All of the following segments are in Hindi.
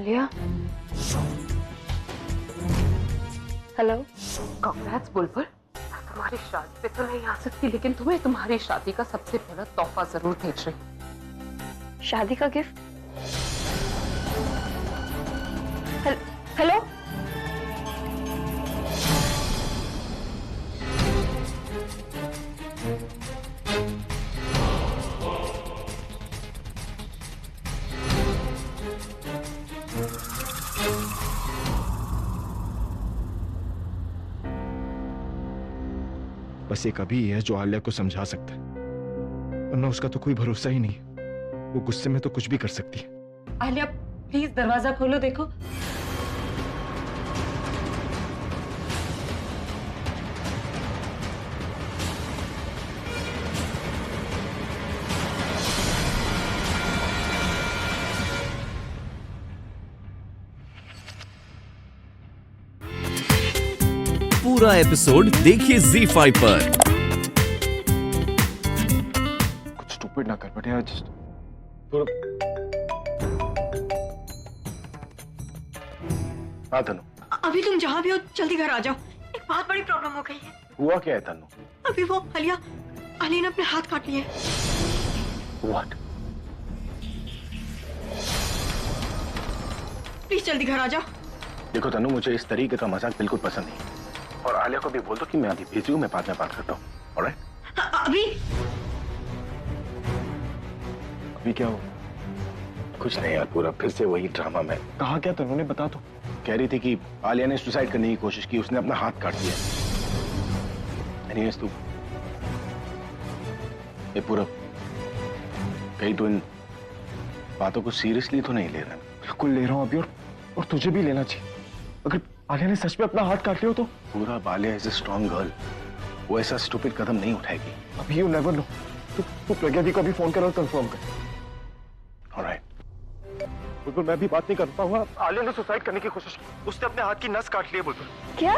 आलिया, हेलो। कांग्रेट्स बुलबुल, तुम्हारी शादी पे तो नहीं आ सकती, लेकिन तुम्हें तुम्हारी शादी का सबसे बड़ा तोहफा जरूर भेज रही। शादी का गिफ्ट? हेलो। बस एक अभी ही है जो आलिया को समझा सकता है, वरना उसका तो कोई भरोसा ही नहीं। वो गुस्से में तो कुछ भी कर सकती है। आलिया प्लीज दरवाजा खोलो, देखो। पूरा एपिसोड देखिए ZEE5 पर। कुछ स्टूपिड ना कर बट यार, जस्ट हाँ तनु। अभी तुम जहाँ भी हो जल्दी घर आ जाओ, एक बहुत बड़ी प्रॉब्लम हो गई है। हुआ क्या है तनु? अभी वो आलिया ने अपने हाथ काट लिए। What? प्लीज जल्दी घर आ जाओ। देखो तनु, मुझे इस तरीके का मजाक बिल्कुल पसंद नहीं, और आलिया को भी बोल दो कि मैं अभी बिजी हूँ, मैं बाद में बात करता हूँ। ऑलराइट? अभी क्या हो? कुछ नहीं यार, पूरा फिर से वही ड्रामा। में कहा क्या तनु ने, बता तो। कह रही थी कि आलिया ने सुसाइड करने की कोशिश की, उसने अपना हाथ काट दिया। एनीवेज तू ये पूरा, कहीं तो इन बातों को सीरियसली तो नहीं ले रहा? बिल्कुल ले रहा हूँ अभी, और तुझे भी लेना चाहिए। अगर आलिया ने सच में अपना हाथ काट लिया तो? पूरा Alia is a strong girl, वो ऐसा स्टूपिड कदम नहीं उठाएगी। अभी यू नेवर नो। तू प्रज्ञा दी को अभी फोन कर और कंफर्म कर। ऑलराइट। बुलबुल मैं भी बात नहीं कर पाऊंगा। आलिया ने सुसाइड करने की कोशिश की, उसने अपने हाथ की नस काट ली है। बुलबुल क्या?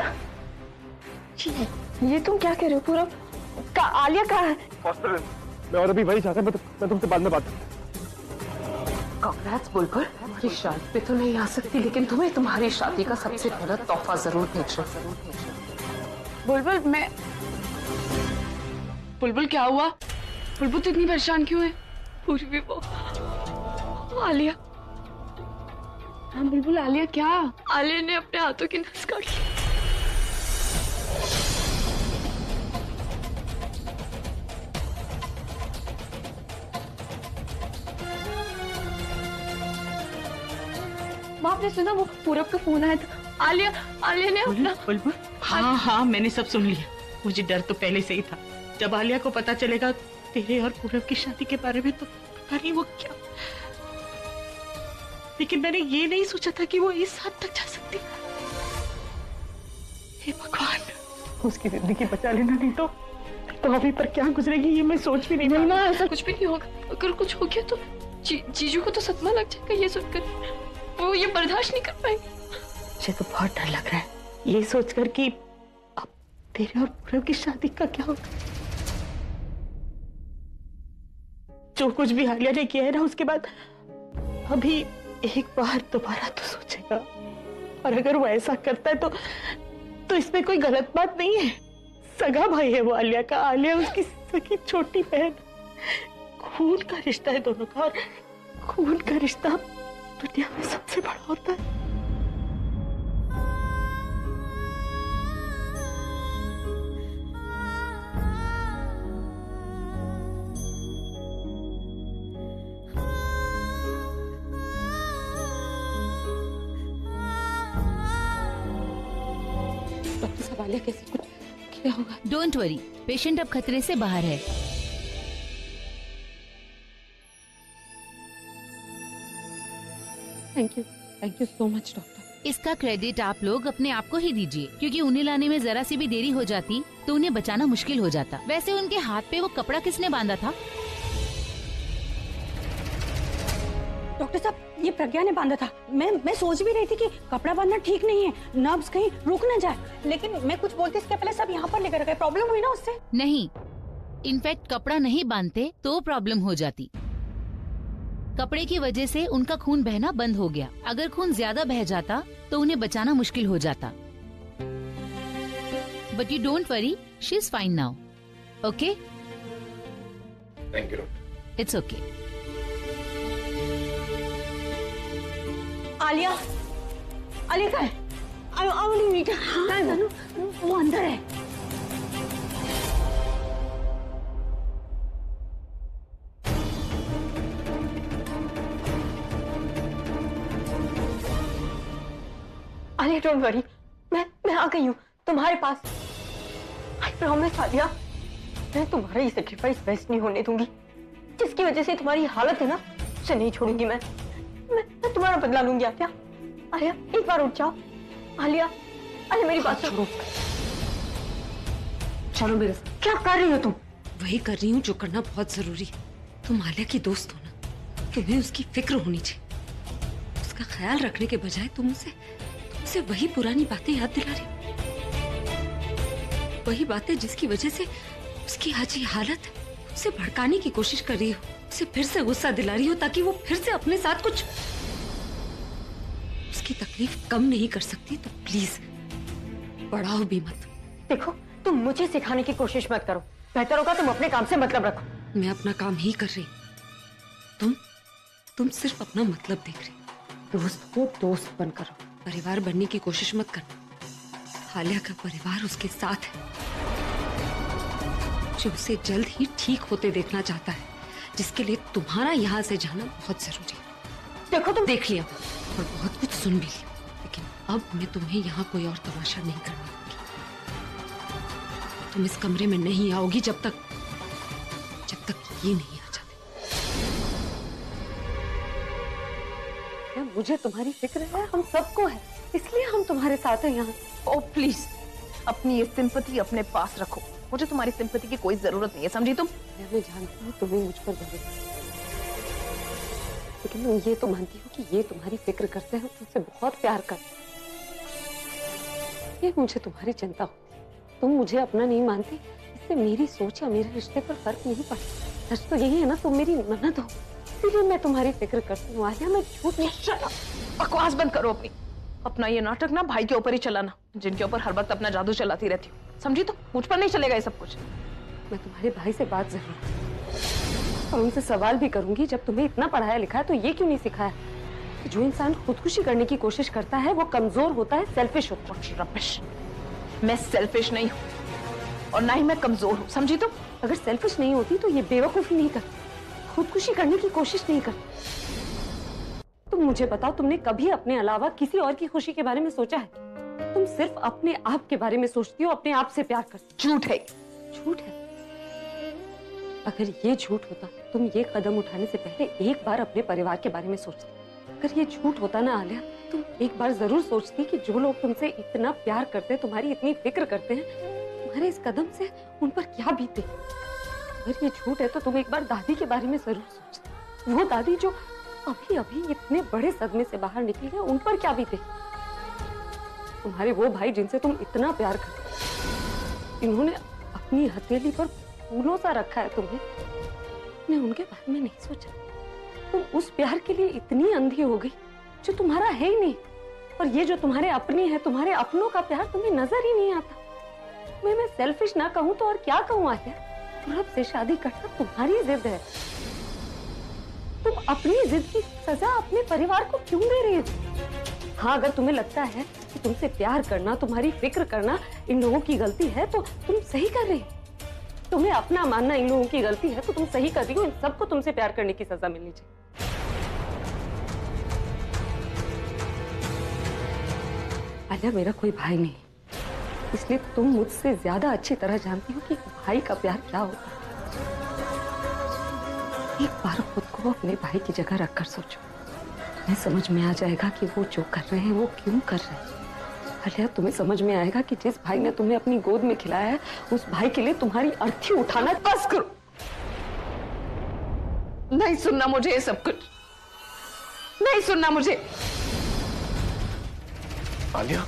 ये तुम क्या कह रहे हो? पूरा आलिया कहाँ है? हॉस्पिटल। मैं और अभी वही जा रहा हूँ, मैं तुमसे बाद में बात करूँ। कांग्रेट्स बुलबुल, तुम्हारी शादी पे तो नहीं आ सकती, लेकिन तुम्हें तुम्हारी शादी का सबसे बड़ा तोहफा जरूर भेज रही। बुलबुल क्या हुआ? बुलबुल तो इतनी परेशान क्यों है? पूरी वो आलिया। हाँ बुलबुल, आलिया क्या? आलिया ने अपने हाथों की नस काट ली। आपने सुना वो पूरब का फोन आया था? आलिया ने अपना। बुलबुल, हाँ मैंने सब सुन लिया। मुझे डर तो पहले से ही था, जब आलिया को पता चलेगा तेरे और पूरब की शादी के बारे में तो पता नहीं वो क्या। लेकिन मैंने ये नहीं सोचा था कि वो इस हद तक जा सकती। हे भगवान, उसकी जिंदगी बचा लेना, नहीं तो अभी पर क्या गुजरेगी ये मैं सोच भी नहीं पा रही। ना ऐसा कुछ भी नहीं होगा। अगर कुछ हो गया तो जीजू को तो सदमा लग जाएगा। ये सुनकर वो ये बर्दाश्त नहीं कर पाएंगे। मुझे तो बहुत डर लग रहा है ये सोचकर कि अब तेरे और पूरब की शादी का क्या होगा। जो कुछ भी आलिया ने किया है ना, उसके बाद अभी एक बार दोबारा तो सोचेगा। और अगर वो ऐसा करता है तो इसमें कोई गलत बात नहीं है। सगा भाई है वो आलिया का, आलिया उसकी सगी छोटी बहन। खून का रिश्ता है दोनों का, और खून का रिश्ता दुनिया में सबसे बड़ा होता है। डॉक्टर साहब, आलिया कैसे कुछ क्या होगा? डोंट वरी, पेशेंट अब खतरे से बाहर है। Thank you so much doctor. इसका क्रेडिट आप लोग अपने आप को ही दीजिए, क्योंकि उन्हें लाने में जरा सी भी देरी हो जाती तो उन्हें बचाना मुश्किल हो जाता। वैसे उनके हाथ पे वो कपड़ा किसने बांधा था? डॉक्टर साहब, ये प्रज्ञा ने बांधा था। मैं सोच भी रही थी कि कपड़ा बांधना ठीक नहीं है, नर्व्स कहीं रुक ना जाए, लेकिन मैं कुछ बोलती इसके पहले सब यहाँ पर लेकर गए। प्रॉब्लम हुई ना उससे? नहीं, इनफैक्ट कपड़ा नहीं बांधते तो प्रॉब्लम हो जाती। कपड़े की वजह से उनका खून बहना बंद हो गया। अगर खून ज्यादा बह जाता तो उन्हें बचाना मुश्किल हो जाता। But you don't worry, she is fine now. Okay, thank you. It's okay. Alia, Alia कहाँ है? I want to meet her. वो अंदर है। आलिया डोंट वरी, मैं आ गई हूँ तुम्हारे पास। आई प्रॉमिस आलिया, मैं तुम्हारा ये सेक्रीफाइस वेस्ट नहीं होने दूंगी। जिसकी वजह से तुम्हारी हालत है ना, उसे नहीं छोड़ूंगी मैं तुम्हारा बदला लूंगी। आलिया, आलिया एक बार उठ जाओ। आलिया, आलिया मेरी बात सुनो। चलो मेरे साथ। क्या कर रही हो तुम? वही कर रही हूँ जो करना बहुत जरूरी है। तुम आलिया की दोस्त हो ना, तुम्हें उसकी फिक्र होनी चाहिए। उसका ख्याल रखने के बजाय तुमसे वही पुरानी बातें याद दिला रही हो। वही बातें जिसकी वजह से उसकी आज ये हालत है। उसे भड़काने की कोशिश कर रही हो, उसे फिर से गुस्सा दिला रही हो ताकि वो फिर से अपने साथ कुछ। उसकी तकलीफ कम नहीं कर सकती तो प्लीज बढ़ाओ भी मत। देखो, तुम मुझे सिखाने की कोशिश मत करो। बेहतर होगा तुम अपने काम से मतलब रखो। मैं अपना काम ही कर रही हूँ। तुम सिर्फ अपना मतलब देख रही। दोस्त को दोस्त बनकर रहो। परिवार बनने की कोशिश मत करना। आलिया का परिवार उसके साथ है, जो उसे जल्द ही ठीक होते देखना चाहता है, जिसके लिए तुम्हारा यहाँ से जाना बहुत जरूरी है। देखो, तुम देख लिया और बहुत कुछ सुन भी लिया, लेकिन अब मैं तुम्हें यहाँ कोई और तमाशा नहीं करने दूंगी। तुम इस कमरे में नहीं आओगी जब तक ये नहीं आ जाते। मुझे तुम्हारी फिक्र है, हम सबको है, इसलिए हम तुम्हारे साथ हैं यहाँ। ओ प्लीज, अपनी ये सिंपैथी अपने पास रखो। मुझे तुम्हारी सिंपैथी की कोई जरूरत नहीं है, समझी तुम? मैं जानती हूँ तुम्हें मुझ पर भरोसा है, लेकिन मैं ये तो मानती हूँ कि ये तुम्हारी फिक्र करते हैं, तुमसे बहुत प्यार करते हैं। ये मुझे तुम्हारी चिंता होती है। तुम मुझे अपना नहीं मानती, इससे मेरी सोच या मेरे रिश्ते पर फर्क नहीं पड़ता। सच तो यही है ना, तुम मेरी ननद हो, इसीलिए मैं तुम्हारी फिक्र करती हूँ। आलिया, मैं झूठ नहीं। बकवास बंद करो अपनी। अपना ये नाटक ना भाई के ऊपर ही चलाना, जिनके ऊपर हर वक्त अपना जादू चलाती रहती हूँ, समझी? तो मुझ पर नहीं चलेगा ये सब कुछ। मैं तुम्हारे भाई से बात जरूर करूंगी और उनसे सवाल भी करूंगी, जब तुम्हें इतना पढ़ाया लिखा है तो ये क्यों नहीं सिखाया कि जो इंसान खुदकुशी करने की कोशिश करता है वो कमजोर होता है, सेल्फिश होता है। रबिश, मैं सेल्फिश नहीं हूँ और ना ही मैं कमजोर हूँ, समझी तुम? अगर सेल्फिश नहीं होती तो ये बेवकूफी नहीं करती, खुदकुशी करने की कोशिश नहीं करती। तुम मुझे बताओ, तुमने कभी अपने अलावा किसी और की खुशी के बारे में सोचा है? तुम सिर्फ अपने आप के बारे में सोचती हो, अपने आप से प्यार करती। झूठ है। झूठ है? अगर ये झूठ होता, तुम ये कदम उठाने से पहले एक बार अपने परिवार के बारे में सोचती। अगर ये झूठ होता ना आलिया, तुम एक बार जरूर सोचती कि जो लोग तुमसे इतना प्यार करते हैं, तुम्हारी इतनी फिक्र करते हैं, तुम्हारे इस कदम से उन पर क्या बीते। अगर ये झूठ है तो तुम एक बार दादी के बारे में जरूर सोचती। वो दादी जो अभी अभी इतने बड़े सदमे से बाहर निकली है, उन पर क्या बीते। तुम्हारे वो भाई जिनसे तुम इतना प्यार करते, इन्होंने अपनी हथेली पर फूलों सा रखा है तुम्हें, तुमने उनके बारे में नहीं सोचा। तुम उस प्यार के लिए इतनी अंधी हो गई जो तुम्हारा है ही नहीं, और ये जो तुम्हारे अपने हैं, तुम्हारे अपनों का प्यार तुम्हें नजर ही नहीं आता। मैं सेल्फिश ना कहूँ तो और क्या कहूँ आलिया? पूरब से शादी करना तुम्हारी जिद है। तुम अपनी जिद की सजा अपने परिवार को क्यों दे रही हो? हाँ, अगर तुम्हें लगता है कि तुमसे प्यार करना, तुम्हारी फिक्र करना इन लोगों की गलती है तो तुम सही कर रही हो। तुम्हें अपना मानना इन लोगों की गलती है तो तुम सही कर रही हो। इन सबको तुमसे प्यार करने की सजा मिलनी चाहिए। आलिया, मेरा कोई भाई नहीं, इसलिए तुम मुझसे ज्यादा अच्छी तरह जानती हो कि भाई का प्यार क्या होता है। एक बार खुद को अपने भाई की जगह रखकर सोचो, तुम्हें समझ में आ जाएगा कि वो जो कर रहे हैं वो क्यों कर रहे हैं। आलिया, तुम्हें समझ में आएगा कि जिस भाई ने तुम्हें अपनी गोद में खिलाया है, उस भाई के लिए तुम्हारी अर्थी उठाना बस करो। नहीं सुनना मुझे ये सब कुछ, नहीं सुनना मुझे। आलिया,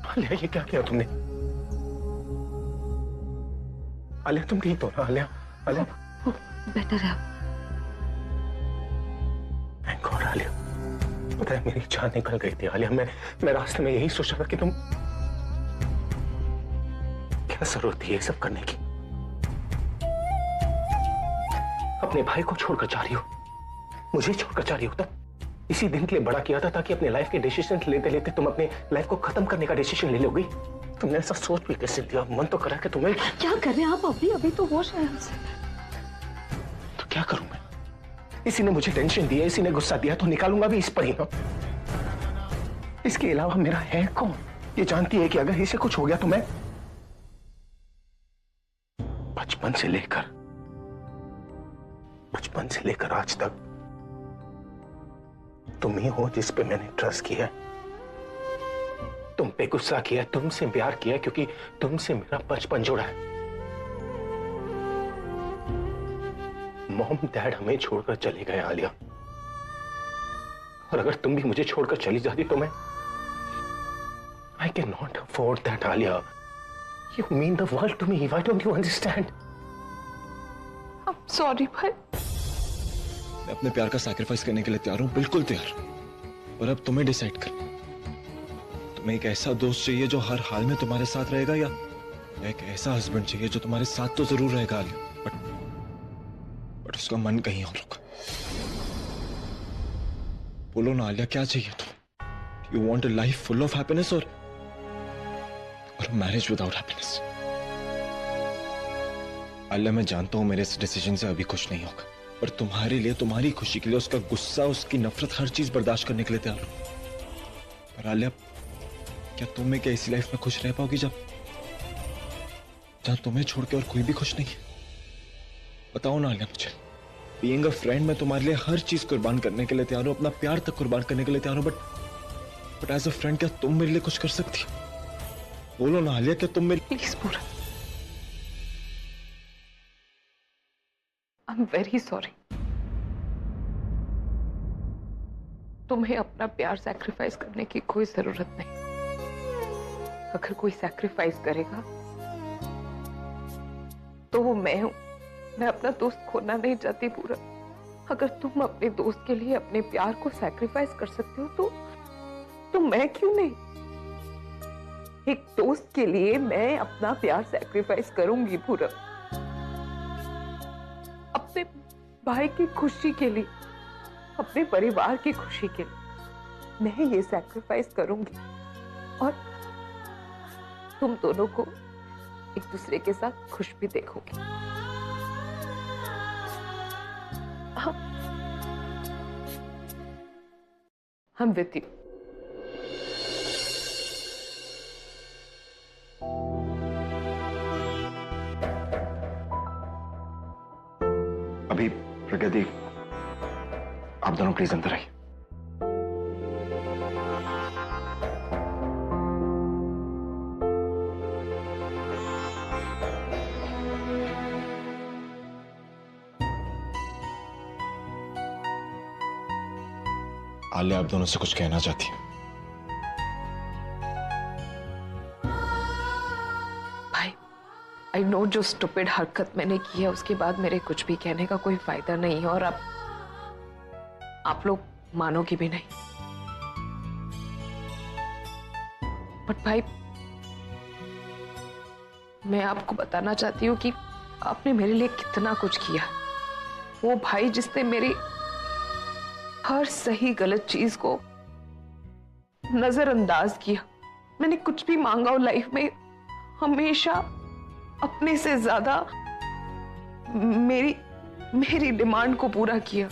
आलिया ये क्या किया तुमने? आलिया तुम ठीक हो ना? आलिया, आलिया बेटर है। पता है मेरी जान निकल गई थी आलिया। मैं रास्ते में यही सोच रहा था कि तुम क्या जरूरत थी ये सब करने की। अपने भाई को छोड़कर जा रही हो, मुझे छोड़कर जा रही हो। तब इसी दिन के लिए बड़ा किया था ताकि अपने लाइफ के डिसीजन लेते लेते तुम अपने लाइफ को खत्म करने का डिसीजन ले लोगी। तुमने ऐसा सोच भी कैसे दिया? मन तो करा कि तुम्हें क्या कर रहे हैं आप? अभी तो होश है हमसे। तो क्या करूं मैं? इसी ने मुझे टेंशन दिया, इसी ने गुस्सा दिया, तो निकालूंगा भी इस पर ही ना। इसके अलावा मेरा है कौन? ये जानती है कि अगर इसे कुछ हो गया तो मैं बचपन से लेकर आज तक तुम ही हो जिस पे मैंने ट्रस्ट किया, तुम पे गुस्सा किया, तुमसे प्यार किया, क्योंकि तुमसे मेरा बचपन जुड़ा है। मॉम डैड हमें छोड़कर चले गए आलिया, और अगर तुम भी मुझे छोड़कर चली जाती तो मैं I cannot afford that, Alia. You mean the world to me. Why don't you understand? I'm sorry भाई। मैं अपने प्यार का सैक्रिफाइस करने के लिए तैयार हूं, बिल्कुल तैयार। और अब तुम्हें डिसाइड करना, तुम्हें एक ऐसा दोस्त चाहिए जो हर हाल में तुम्हारे साथ रहेगा, या एक ऐसा हस्बैंड चाहिए जो तुम्हारे साथ तो जरूर रहेगा आलिया, बट उसका मन कहीं और होगा। बोलो ना आलिया, क्या चाहिए तुम्हें? You want a life full of happiness और मैरिज विदाउट हैप्पीनेस? आलिया, मैं जानता हूं मेरे इस डिसीजन से अभी कुछ नहीं होगा, पर तुम्हारे लिए, तुम्हारी खुशी के लिए, उसका गुस्सा, उसकी नफरत, हर चीज बर्दाश्त करने के लिए तैयार हूं। पर आलिया, क्या तुम एक ऐसी लाइफ में खुश रह पाओगी जहां तुम्हें छोड़ के और कोई भी खुश नहीं है? बताओ ना आलिया मुझे। बीइंग अ फ्रेंड, मैं तुम्हारे लिए हर चीज कुर्बान करने के लिए तैयार हूं, अपना प्यार तक कुर्बान करने के लिए तैयार हूं, बट एज अ फ्रेंड क्या तुम मेरे लिए कुछ कर सकती हो? बोलो ना आलिया, क्या तुम मेरे... प्लीज पूरा, आई एम वेरी सॉरी। तुम्हें अपना प्यार सैक्रिफाइस करने की कोई जरूरत नहीं। अगर कोई सैक्रिफाइस करेगा तो वो मैं हूं। मैं अपना दोस्त खोना नहीं चाहती पूरा। अगर तुम अपने दोस्त के लिए अपने प्यार को सैक्रिफाइस कर सकते हो तो मैं क्यों नहीं? एक दोस्त के लिए मैं अपना प्यार सैक्रिफाइस करूंगी पूरा। अपने भाई की खुशी के लिए, अपने परिवार की खुशी के लिए मैं ये सैक्रिफाइस करूंगी, और तुम दोनों को एक दूसरे के साथ खुश भी देखोगी। हम विद यू। अभी प्रगति, आप दोनों प्लीज अंदर आइए। आलिया आप दोनों से कुछ कहना चाहती है। भाई, आई नो जो स्टूपिड हरकत मैंने की है उसके बाद मेरे कुछ भी कहने का कोई फायदा नहीं है, और अब आप लोग मानोगे भी नहीं। बट भाई, मैं आपको बताना चाहती हूँ कि आपने मेरे लिए कितना कुछ किया। वो भाई जिसने मेरी हर सही गलत चीज को नजरअंदाज किया। मैंने कुछ भी मांगा हो लाइफ में, हमेशा अपने से ज्यादा मेरी डिमांड को पूरा किया,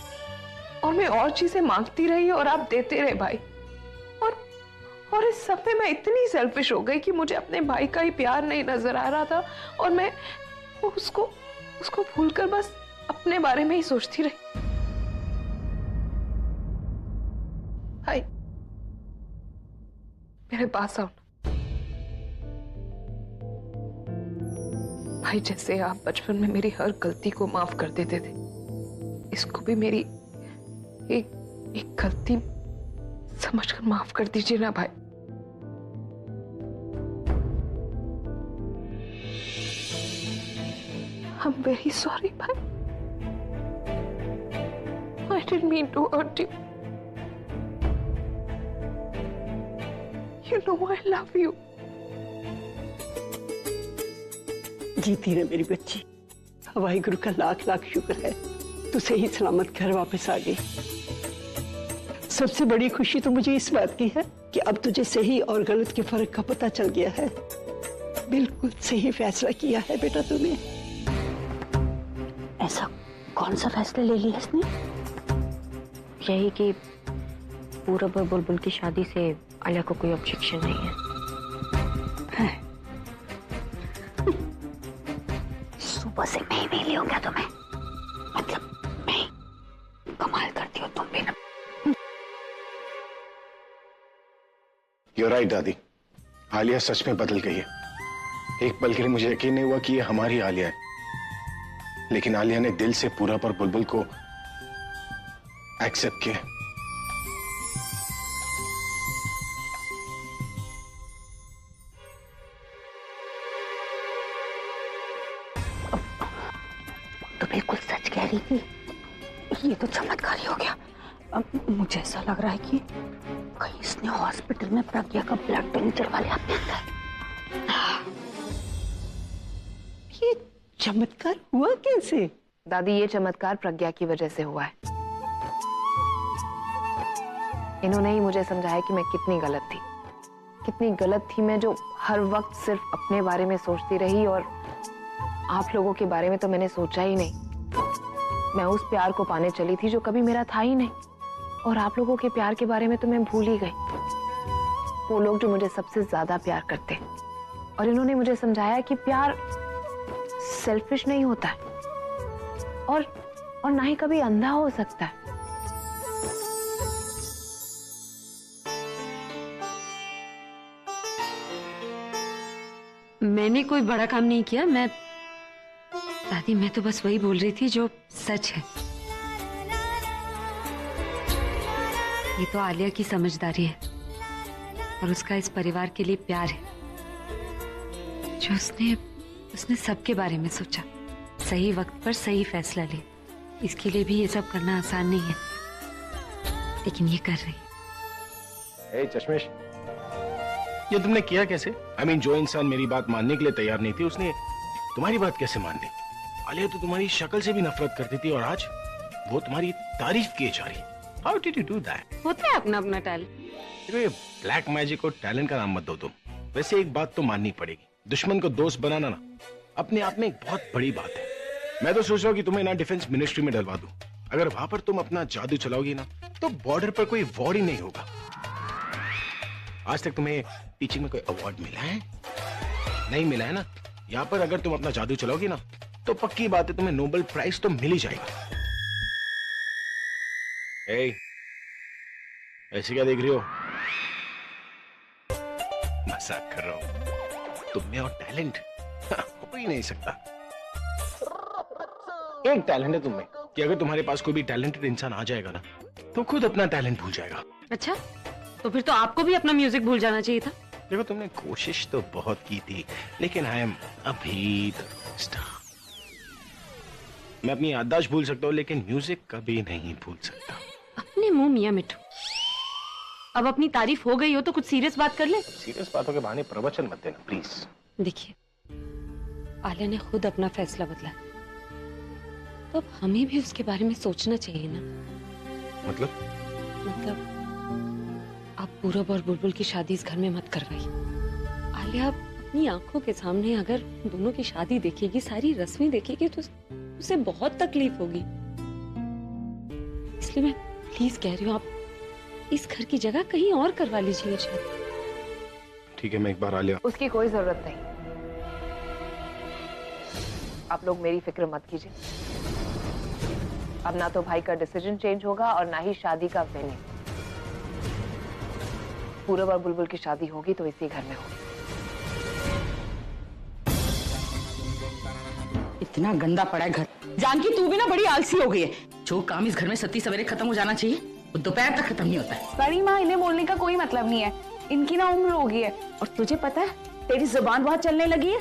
और मैं और चीजें मांगती रही और आप देते रहे भाई। और इस सब में मैं इतनी सेल्फिश हो गई कि मुझे अपने भाई का ही प्यार नहीं नजर आ रहा था, और मैं उसको भूलकर बस अपने बारे में ही सोचती रही। भाई, मेरे पास आओ। भाई, जैसे आप बचपन में मेरी हर गलती को माफ कर देते थे, इसको भी मेरी एक गलती समझकर माफ कर दीजिए ना भाई। I'm very sorry, भाई। I didn't mean to hurt you. You know I love you. जीती रहे मेरी बच्ची। हवाई गुरु का लाख लाख शुक्र है तू सही सलामत घर वापस आ गई। सबसे बड़ी खुशी तो मुझे इस बात की है कि अब तुझे सही और गलत के फर्क का पता चल गया है। बिल्कुल सही फैसला किया है बेटा तूने। ऐसा कौन सा फैसला ले लिया इसने? यही कि पूरब और बुलबुल की शादी से आलिया को कोई ऑब्जेक्शन नहीं है। सुबह से मैं ही नहीं ले गया तुम्हें, मतलब मैं कमाल करती हो तुम भी ना। You're right, दादी। आलिया सच में बदल गई है। एक पल के लिए मुझे यकीन नहीं हुआ कि ये हमारी आलिया है, लेकिन आलिया ने दिल से पूरब और बुलबुल को एक्सेप्ट किया। तो बिल्कुल सच कह रही थी। ये तो चमत्कार ही हो गया। अब मुझे ऐसा लग रहा है कि कहीं इसने हॉस्पिटल में प्रज्ञा का ब्लड तो नहीं चढ़वा लिया अपने अंदर। ये चमत्कार हुआ कैसे? दादी, ये चमत्कार प्रज्ञा की वजह से हुआ है। इन्होंने ही मुझे समझाया कि मैं कितनी गलत थी, कितनी गलत थी मैं, जो हर वक्त सिर्फ अपने बारे में सोचती रही और आप लोगों के बारे में तो मैंने सोचा ही नहीं। मैं उस प्यार को पाने चली थी जो कभी मेरा था ही नहीं, और आप लोगों के प्यार के बारे में तो मैं भूल ही गई। वो लोग जो मुझे सबसे ज्यादा प्यार करते हैं। और इन्होंने मुझे समझाया कि प्यार सेल्फिश नहीं होता है और ना ही कभी अंधा हो सकता है। मैंने कोई बड़ा काम नहीं किया। दादी, मैं तो बस वही बोल रही थी जो सच है। ये तो आलिया की समझदारी है और उसका इस परिवार के लिए प्यार है, जो उसने सबके बारे में सोचा, सही वक्त पर सही फैसला लिया। इसके लिए भी ये सब करना आसान नहीं है, लेकिन ये कर रही है। चश्मेश, ये तुमने किया कैसे? I mean, जो इंसान मेरी बात मानने के लिए तैयार नहीं थी, उसने तुम्हारी बात कैसे मान ली? आलिया तो तुम्हारी शक्ल से भी नफरत करती थी और आज वो तुम्हारी तारीफ किए जा रही। How did you do that? होता है अपना अपना टैलेंट। देखो, ये ब्लैक मैजिक और टैलेंट का नाम मत दो तुम। वैसे एक बात तो माननी पड़ेगी, दुश्मन को दोस्त बनाना ना अपने आप में एक बहुत बड़ी बात है। मैं तो सोच रहा हूँ कि तुम्हें ना डिफेंस मिनिस्ट्री में डलवा दूं। अगर वहां पर तुम अपना जादू चलाओगी ना, तो बॉर्डर पर कोई वॉर ही नहीं होगा। आज तक तुम्हें टीचिंग में कोई अवार्ड मिला है? नहीं मिला है ना? यहाँ पर अगर तुम अपना जादू चलाओगी ना, तो पक्की बात है तुम्हें नोबेल प्राइज तो मिल ही जाएगा। ऐसे क्या देख रही हो? मजाक कर रहा हूं। तुम में और टैलेंट हो ही नहीं सकता। एक टैलेंट है तुम में कि अगर तुम्हारे पास कोई भी टैलेंटेड इंसान आ जाएगा ना, तो खुद अपना टैलेंट भूल जाएगा। अच्छा, तो फिर तो आपको भी अपना म्यूजिक भूल जाना चाहिए था। देखो, तुमने कोशिश तो बहुत की थी, लेकिन आई एम अभी स्टार। मैं अपनी याददाश्त भूल सकता हूँ, लेकिन म्यूजिक कभी नहीं भूल सकता। अपने मुंह मियां मिठू। अब अपनी तारीफ हो गई हो तो कुछ सीरियस बात कर ले। सीरियस बातों के बहाने प्रवचन मत देना प्लीज। देखिए, आलिया ने खुद अपना फैसला बदला, तो अब हमें भी उसके बारे में सोचना चाहिए ना। मतलब आप पूरब और बुलबुल की शादी इस घर में मत करवाइए। आलिया अपनी आंखों के सामने अगर दोनों की शादी देखेगी, सारी रस्में देखेगी, तो उसे बहुत तकलीफ होगी। इसलिए मैं प्लीज कह रही हूँ, आप इस घर की जगह कहीं और करवा लीजिए शादी। ठीक है, मैं एक बार आलिया। उसकी कोई जरूरत नहीं। आप लोग मेरी फिक्र मत कीजिए। अब ना तो भाई का डिसीजन चेंज होगा और ना ही शादी का वेन्यू। पूरब और बुलबुल की शादी होगी तो इसी घर में होगी। इतना गंदा पड़ा है घर। जानकी, तू भी ना बड़ी आलसी हो गई है। जो काम इस घर में सती सवेरे खत्म हो जाना चाहिए, वो दोपहर तक खत्म नहीं होता है। बड़ी माँ, इन्हें बोलने का कोई मतलब नहीं है। इनकी ना उम्र हो गई है। और तुझे पता है, तेरी जुबान बहुत चलने लगी है।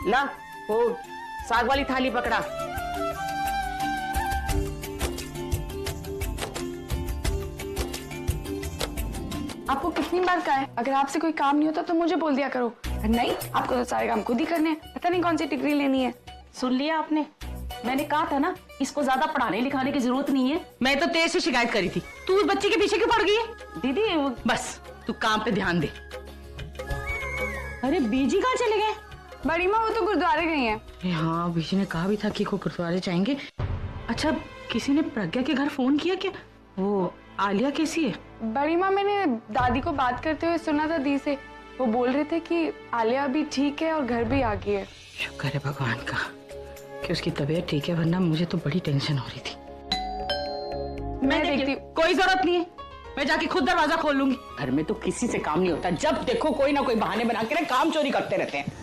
ला, वो साग वाली थाली पकड़ा। आपको कितनी बार कहा है, अगर आपसे कोई काम नहीं होता तो मुझे बोल दिया करो। नहीं, आपको तो सारे काम खुद ही करने हैं। पता नहीं कौन सी डिग्री लेनी है। सुन लिया आपने? मैंने कहा था ना, इसको ज्यादा पढ़ाने लिखाने की जरूरत नहीं है। मैं तो तेज से शिकायत करी थी, तू उस बच्चे के पीछे क्यों पड़ गई है? दीदी बस तू काम पे ध्यान दे। अरे बीजी कहाँ चले गए? बड़ी माँ वो तो गुरुद्वारे गई हैं। हाँ, बीजी ने कहा भी था कि वो गुरुद्वारे जाएंगे। अच्छा, किसी ने प्रज्ञा के घर फोन किया क्या? वो आलिया कैसी है? बड़ी माँ, मैंने दादी को बात करते हुए सुना था दी से। वो बोल रहे थे कि आलिया भी ठीक है और घर भी आ गई है। शुक्र है भगवान का कि उसकी तबीयत ठीक है, वरना मुझे तो बड़ी टेंशन हो रही थी। मैं देखती हूँ। कोई जरूरत नहीं है, मैं जाके खुद दरवाजा खोल लूंगी। घर में तो किसी से काम नहीं होता, जब देखो कोई ना कोई बहाने बना के काम चोरी करते रहते हैं।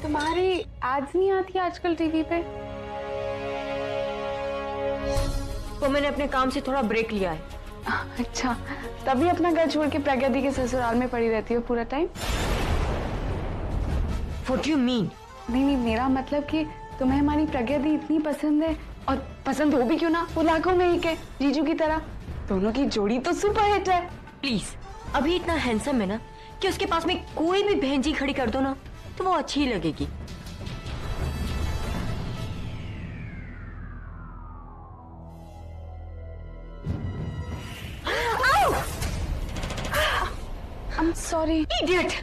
तुम्हारी एड्स नहीं आती आजकल टीवी पे? वो मैंने अपने काम से थोड़ा ब्रेक लिया है। अच्छा, तभी अपना घर छोड़ के प्रज्ञा दी के ससुराल में पड़ी रहती हो पूरा time? What do you mean? नहीं, मेरा मतलब कि तुम्हें हमारी प्रज्ञा दी इतनी पसंद है, और पसंद हो भी क्यों ना, वो लाखों में एक है जीजू की तरह। दोनों की जोड़ी तो सुपर हिट है। प्लीज, अभी इतना हैंडसम है ना कि उसके पास में कोई भी बहन जी खड़ी कर दो ना तो वो अच्छी ही लगेगी। I'm sorry. Idiot!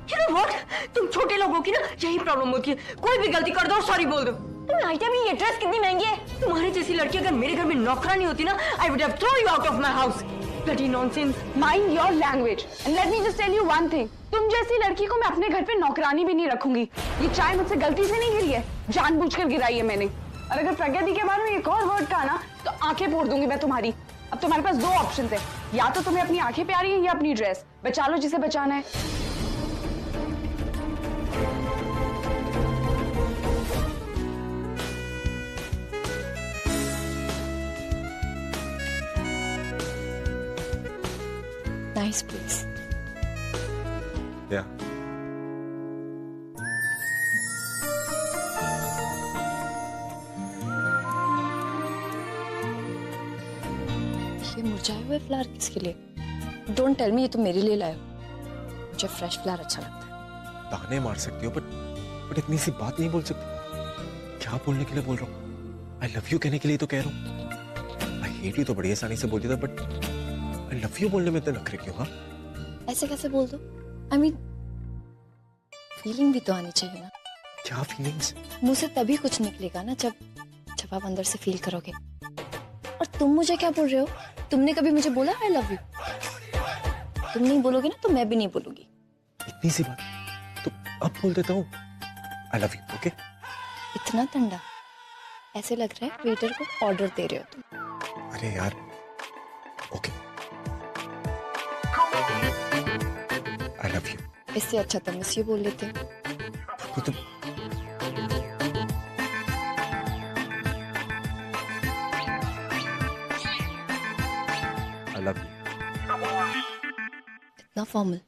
You know what? तुम छोटे लोगों की ना यही प्रॉब्लम होती है, कोई भी गलती कर दो और सॉरी बोल दो। तुम्हें आइडिया भी, ये ड्रेस कितनी महंगी है। तुम्हारी जैसी लड़की अगर मेरे घर में नौकरानी होती ना, I would have thrown you out of my house. Bloody nonsense. Mind your language. And let me just tell you one thing. तुम जैसी लड़की को मैं अपने घर पे नौकरानी भी नहीं रखूंगी। ये चाय मुझसे गलती से नहीं गिरी है, जानबूझकर गिराई है मैंने। और अगर प्रज्ञा दी के बारे में एक और वर्ड कहा ना तो आंखें फोड़ दूंगी मैं तुम्हारी। अब तुम्हारे पास दो ऑप्शन है, या तो तुम्हें अपनी आंखें प्यारी है या अपनी ड्रेस। बचा लो जिसे बचाना है। Nice place. Yeah. ये मुरझाए हुए फ्लावर किसके लिए? डोंट टेल मी ये तो मेरे लिए लाए हो। मुझे फ्रेश फ्लावर अच्छा लगता है। ताने मार सकती हो बट इतनी सी बात नहीं बोल सकती। क्या बोलने के लिए बोल रहा हूँ? आई लव यू कहने के लिए तो कह रहा हूँ। आई हेट यू तो बड़ी आसानी से बोल देता, बट आई लव यू बोलने में इतना नखरे क्यों? हाँ, ऐसे कैसे बोल दो? आई मीन फीलिंग भी तो आनी चाहिए ना। क्या फीलिंग्स? मुंह से तभी कुछ निकलेगा ना जब आप अंदर से फील करोगे। और तुम मुझे क्या बोल रहे हो? तुमने कभी मुझे बोला आई लव यू? तुम नहीं बोलोगे ना तो मैं भी नहीं बोलूंगी। इतनी सी बात तो अब बोल देता हूँ, आई लव यू। ओके? इतना ठंडा? ऐसे लग रहा है वेटर को ऑर्डर दे रहे हो तुम। अरे यार, ओके, आई लव यू। इससे अच्छा तो मिस यू बोल लेते। तो आई लव यू। इतना फॉर्मल,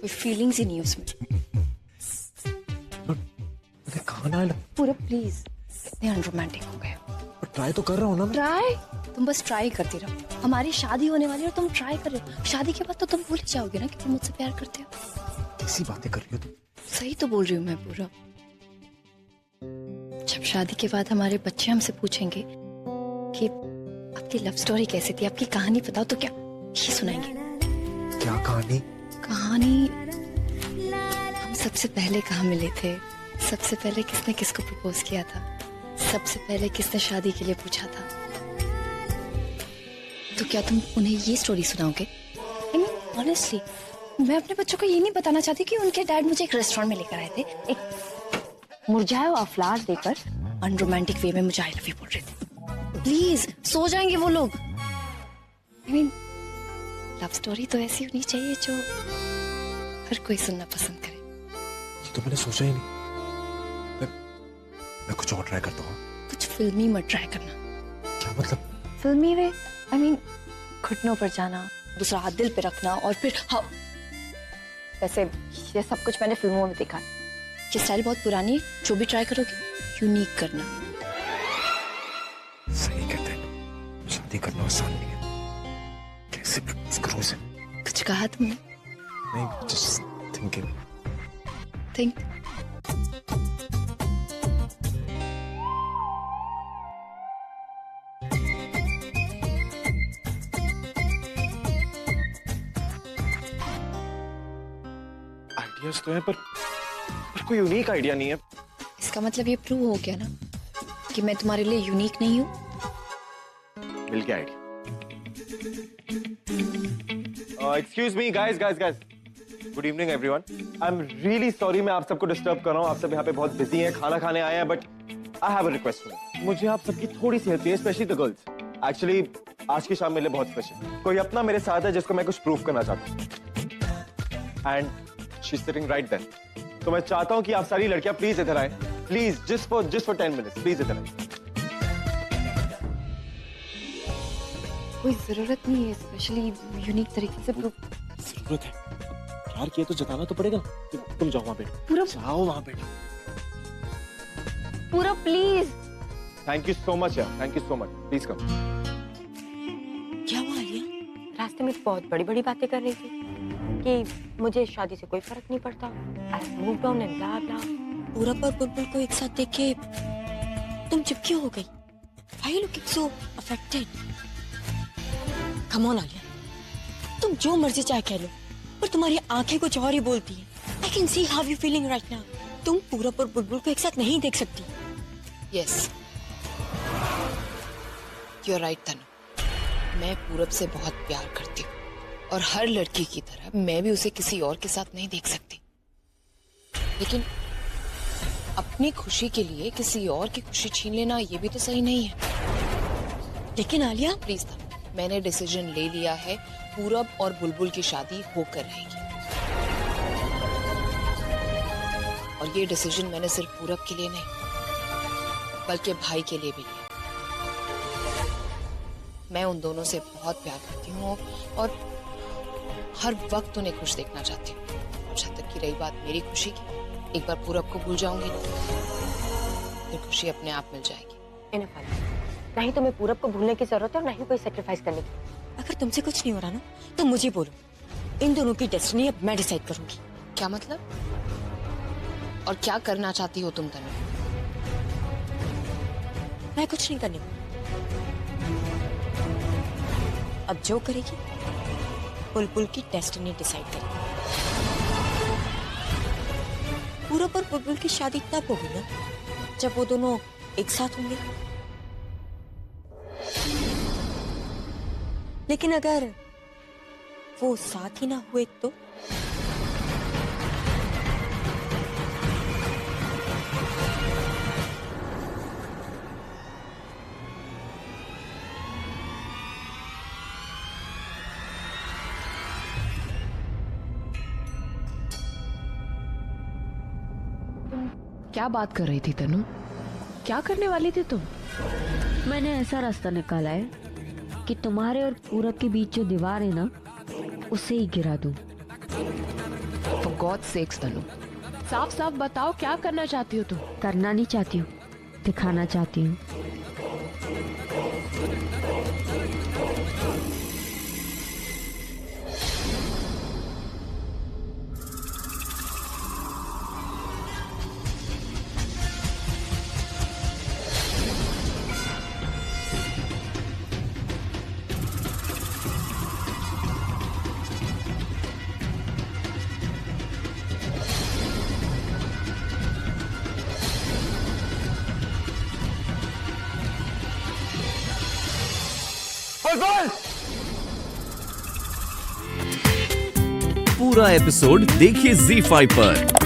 कोई फीलिंग्स ही नहीं उसमें। मैंने कहा ना पूरा प्लीज, कितने अनरोमांटिक हो गए। ट्राई तो कर रहा हूँ ना मैं। ट्राई? तुम बस ट्राई करते रहो। हमारी शादी होने वाली है और तुम ट्राई कर रहे हो। शादी के बाद तो तुम भूल ही जाओगे ना कि तुम मुझसे प्यार करते हो। कैसी बातें कर रही हो तुम? सही तो बोल रही हूँ मैं पूरा। जब शादी के बाद हमारे बच्चे हमसे पूछेंगे कि आपकी लव स्टोरी कैसी थी, आपकी कहानी बताओ, तो क्या ये सुनाएंगे? क्या कहानी? कहानी हम सबसे पहले कहाँ मिले थे, सबसे पहले किसने किसको प्रपोज किया था, सबसे पहले किसने शादी के लिए पूछा था। तो क्या तुम उन्हें ये स्टोरी सुनाओगे? I mean, honestly, मैं अपने बच्चों को ये नहीं बताना चाहती कि उनके डैड मुझे एक रेस्टोरेंट में लेकर आए थे, एक मुरझाया हुआ फ्लावर देकर अनरोमांटिक वे में मुझे आई लव यू बोल रहे थे। प्लीज, सो जाएंगे वो लोग। I mean, लव स्टोरी तो ऐसी होनी चाहिए जो हर कोई सुनना पसंद करे। ये तो मैंने सोचा ही नहीं। मैं कुछ और ट्राई करता हूँ। कुछ फिल्मी मत ट्राई करना। क्या मतलब? फिल्मी वे? I mean, घुटनों पर जाना, दूसरा हाथ दिल पे रखना और फिर हाँ, वैसे ये सब कुछ मैंने फिल्मों में देखा है। ये स्टाइल बहुत पुरानी है, जो भी ट्राई करोगे यूनिक करना। सही कहते हैं, शादी करना आसान नहीं है। कैसे प्रपोज करूं उसे? कुछ कहा तुमने? नहीं, just thinking. थिंक। आइडियाज तो हैं पर कोई यूनिक आइडिया नहीं है। इसका मतलब ये प्रूव हो गया ना कि मैं तुम्हारे लिए यूनिक नहीं हूँ। मिल गया idea. Excuse me guys good evening everyone. I am really sorry मैं आप सबको डिस्टर्ब कर रहा हूँ। आप सब यहाँ पे बहुत बिजी हैं, खाना खाने आए हैं, but I have a request. मुझे आप सबकी थोड़ी सी हेल्प चाहिए, स्पेशली द गर्ल्स। एक्चुअली आज की शाम मेरे लिए बहुत स्पेशल। कोई अपना मेरे साथ है जिसको मैं कुछ प्रूव करना चाहता हूँ, and she is sitting right there. तो मैं चाहता हूँ कि आप सारी लड़कियां प्लीज इधर आए, please, just for 10 minutes, please इधर आए। कोई जरूरत नहीं है स्पेशली यूनिक तरीके से प्रूव। जरूरत है यार, ये तो जताना तो पड़ेगा। तुम जाओ वहां बैठो, पूरा जाओ वहां बैठो। पूरा please. Thank you so much यार, thank you so much. Please come. क्या हुआ आलिया? रास्ते में बहुत बड़ी बड़ी बातें कर रही थी कि मुझे शादी से कोई फर्क नहीं पड़ता, I moved on and blah blah. Purab और बुलबुल को एक साथ देखे तुम चुप क्यों हो गई? Why you looking so affected? Come on Alia, तुम जो मर्जी चाहे कह लो, पर तुम्हारी आंखें कुछ और ही बोलती हैं। I can see how you feeling right now. तुम पूरब और बुलबुल को एक साथ नहीं देख सकती। Yes, you're right तनु। मैं पूरब से बहुत प्यार करती हूँ और हर लड़की की तरह मैं भी उसे किसी और के साथ नहीं देख सकती, लेकिन अपनी खुशी के लिए किसी और की खुशी छीन लेना ये भी तो सही नहीं है। लेकिन आलिया प्लीज था, मैंने डिसीजन ले लिया है, पूरब और बुलबुल की शादी होकर रहेगी। और ये डिसीजन मैंने सिर्फ पूरब के लिए नहीं बल्कि भाई के लिए भी लिया। मैं उन दोनों से बहुत प्यार करती हूँ और हर वक्त उन्हें खुश देखना चाहती हूँ। और जहाँ तक की रही बात मेरी खुशी की, एक बार पूरब को भूल जाऊंगी फिर खुशी अपने आप मिल जाएगी। इनफ आलिया, ना ही तुम्हें पूरब को भूलने की जरूरत है और ना ही कोई सेक्रीफाइस करने की। अगर तुमसे कुछ नहीं हो रहा ना तो मुझे बोलो, इन दोनों की डेस्टिनी अब मैं डिसाइड करूंगी। क्या मतलब? और क्या करना चाहती हो तुम तनु? मैं कुछ नहीं करने वाली। अब जो करेगी बुलबुल की डेस्टिनी डिसाइड करेगी। पूरब और बुलबुल की शादी तब होगी ना जब वो दोनों एक साथ होंगे। लेकिन अगर वो साथ ही ना हुए तो? क्या बात कर रही थी तनु? क्या करने वाली थी तुम? मैंने ऐसा रास्ता निकाला है कि तुम्हारे और पूरब के बीच जो दीवार है ना, उसे ही गिरा दूं। For God's sakes तनु, साफ साफ बताओ क्या करना चाहती हो तुम? करना नहीं चाहती हूँ, दिखाना चाहती हूँ। पूरा एपिसोड देखिए ZEE5 पर।